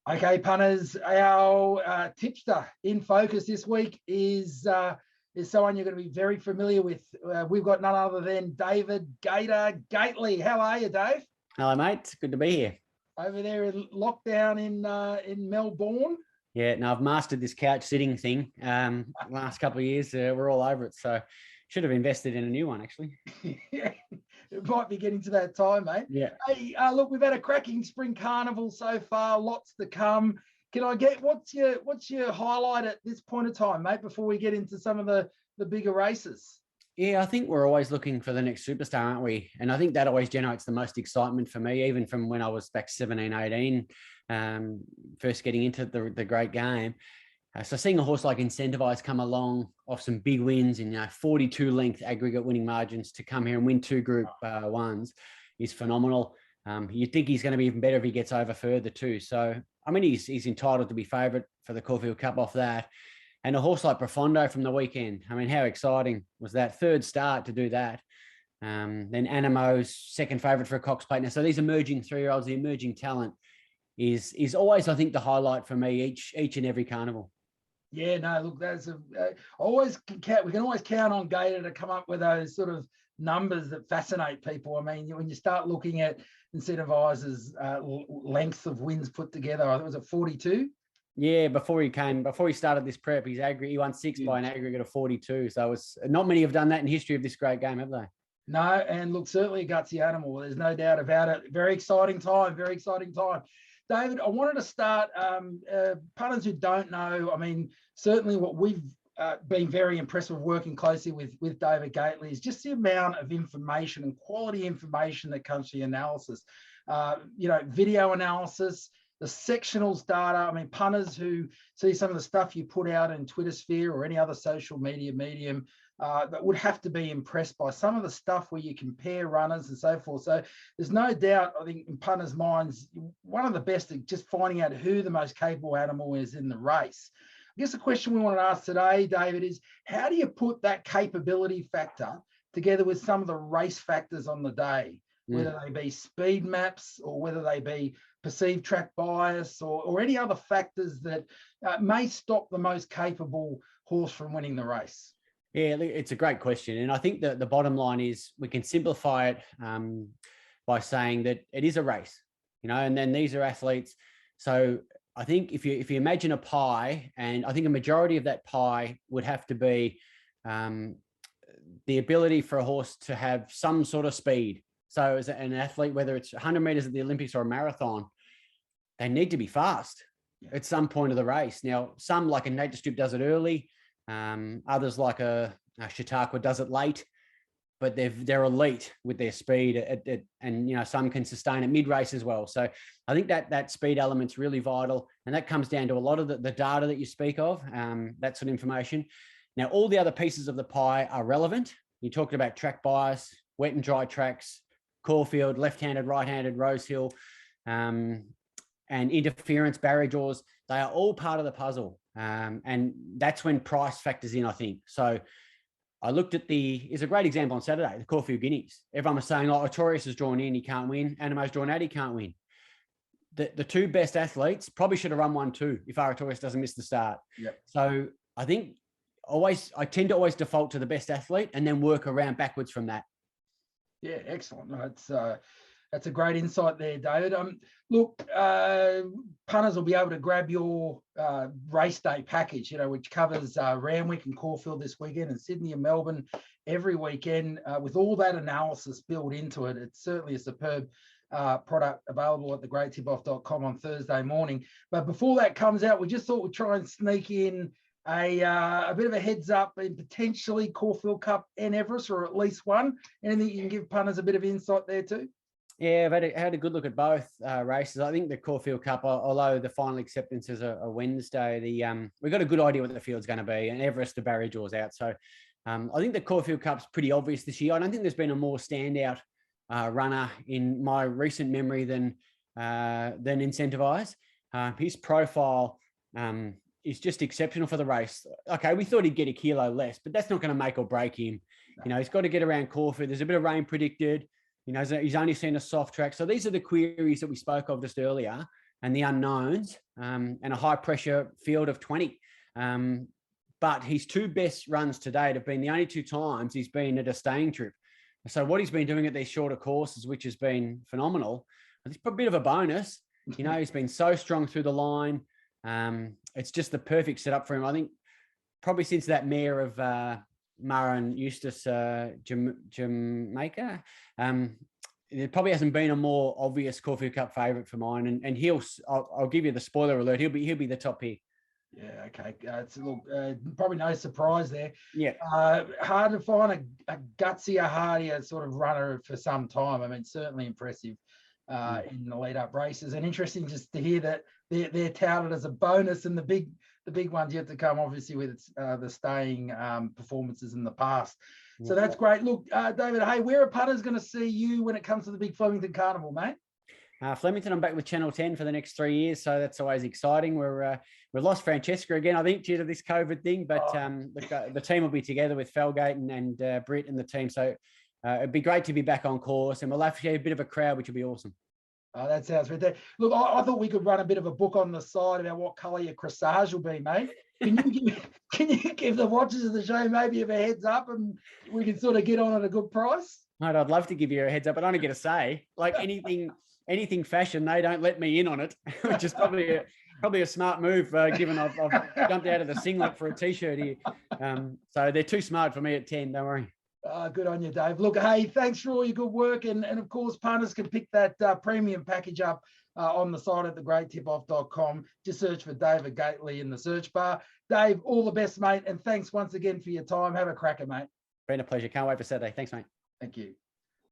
Okay, punters, our tipster in focus this week is someone you're going to be very familiar with. We've got none other than David Gator Gately. How are you, Dave? Hello, mate. Good to be here. Over there in lockdown in Melbourne. Yeah, no, I've mastered this couch sitting thing. Last couple of years, we're all over it. So should have invested in a new one, actually. Yeah, it might be getting to that time, mate. Yeah. Hey, look, we've had a cracking spring carnival so far. Lots to come. Can I get what's your highlight at this point of time, mate? Before we get into some of the bigger races. Yeah, I think we're always looking for the next superstar, aren't we? And I think that always generates the most excitement for me, even from when I was back 17, 18, first getting into the great game. So seeing a horse like Incentivise come along off some big wins in 42 length aggregate winning margins to come here and win two Group 1s is phenomenal. You'd think he's going to be even better if he gets over further too. So, I mean, he's entitled to be favourite for the Caulfield Cup off that. And a horse like Profondo from the weekend. I mean, how exciting was that third start to do that? Then Anamo's second favourite for a Cox Plate. Now, so these emerging 3-year-olds, the emerging talent is always, I think, the highlight for me each and every carnival. Yeah, no, look, that's we can always count on Gator to come up with those sort of numbers that fascinate people. I mean, when you start looking at Incentivise's lengths of wins put together, I think it was at 42. Yeah, before he started this prep, he won 6 by an aggregate of 42. So not many have done that in history of this great game, have they? No, and look, certainly a gutsy animal. There's no doubt about it. Very exciting time. David, I wanted to start, punters who don't know, I mean, certainly what we've been very impressed with working closely with David Gately is just the amount of information and quality information that comes to the analysis. Video analysis, the sectionals data. I mean, punters who see some of the stuff you put out in Twitter sphere or any other social media medium that would have to be impressed by some of the stuff where you compare runners and so forth. So there's no doubt, I think, in punters' minds, one of the best at just finding out who the most capable animal is in the race. I guess the question we want to ask today, David, is how do you put that capability factor together with some of the race factors on the day, whether they be speed maps or whether they be perceived track bias or any other factors that may stop the most capable horse from winning the race? Yeah, it's a great question. And I think that the bottom line is we can simplify it by saying that it is a race, and then these are athletes. So I think if you imagine a pie, and I think a majority of that pie would have to be the ability for a horse to have some sort of speed. So as an athlete, whether it's 100 meters at the Olympics or a marathon, they need to be fast at some point of the race. Now, some like a Nature Strip does it early. Others like a Chautauqua does it late, but they're elite with their speed and some can sustain it mid-race as well. So I think that speed element's really vital, and that comes down to a lot of the data that you speak of, that sort of information. Now, all the other pieces of the pie are relevant. You talked about track bias, wet and dry tracks, Caulfield, left-handed, right-handed, Rosehill, and interference, barrier draws. They are all part of the puzzle. And that's when price factors in, I think. So I looked at is a great example on Saturday, the Caulfield Guineas. Everyone was saying, Artorias is drawn in, he can't win. Anamo's drawn out, he can't win. The two best athletes probably should have run 1-2 if Artorias doesn't miss the start. Yep. So I think I tend to always default to the best athlete and then work around backwards from that. Yeah, excellent. That's a great insight there, David. Look, punters will be able to grab your race day package, which covers Randwick and Caulfield this weekend and Sydney and Melbourne every weekend with all that analysis built into it. It's certainly a superb product available at thegreattipoff.com on Thursday morning. But before that comes out, we just thought we'd try and sneak in a bit of a heads up in potentially Caulfield Cup and Everest, or at least one. Anything you can give punters a bit of insight there too? Yeah, I've had a good look at both races. I think the Caulfield Cup, although the final acceptance is a Wednesday, we've got a good idea what the field's going to be, and Everest, the barrier draws out. So I think the Caulfield Cup's pretty obvious this year. I don't think there's been a more standout runner in my recent memory than Incentivise. His profile is just exceptional for the race. Okay, we thought he'd get a kilo less, but that's not going to make or break him. He's got to get around Caulfield. There's a bit of rain predicted. He's only seen a soft track. So these are the queries that we spoke of just earlier and the unknowns, and a high pressure field of 20. But his 2 best runs to date have been the only 2 times he's been at a staying trip. So what he's been doing at these shorter courses, which has been phenomenal, it's a bit of a bonus. He's been so strong through the line. It's just the perfect setup for him. I think probably since that mare of Maran Eustace Jamaica, there probably hasn't been a more obvious Caulfield Cup favourite for mine. And I'll give you the spoiler alert. He'll be the top pick. Yeah, okay. Probably no surprise there. Yeah. Hard to find a gutsier, hardier sort of runner for some time. I mean, certainly impressive in the lead-up races, and interesting just to hear that they're touted as a bonus, and the big ones yet to come, obviously, with the staying performances in the past. So that's great. Look, David, hey, where are punters going to see you when it comes to the big Flemington Carnival, mate? Flemington, I'm back with Channel 10 for the next 3 years, so that's always exciting. We've lost Francesca again, I think, due to this COVID thing, but the team will be together with Felgate and Britt and the team, so it'd be great to be back on course, and we'll actually have a bit of a crowd, which will be awesome. Oh, that sounds fantastic. Look, I thought we could run a bit of a book on the side about what colour your corsage will be, mate. Can you give the watchers of the show maybe a heads up, and we can sort of get on at a good price? Mate, I'd love to give you a heads up, but I don't get a say. Like anything fashion, they don't let me in on it, which is probably a smart move, given I've jumped out of the singlet for a t-shirt here. So they're too smart for me at 10. Don't worry. Good on you, Dave. Look, hey, thanks for all your good work. And of course, punters can pick that premium package up on the site at thegreattipoff.com. Just search for David Gately in the search bar. Dave, all the best, mate. And thanks once again for your time. Have a cracker, mate. Been a pleasure. Can't wait for Saturday. Thanks, mate. Thank you.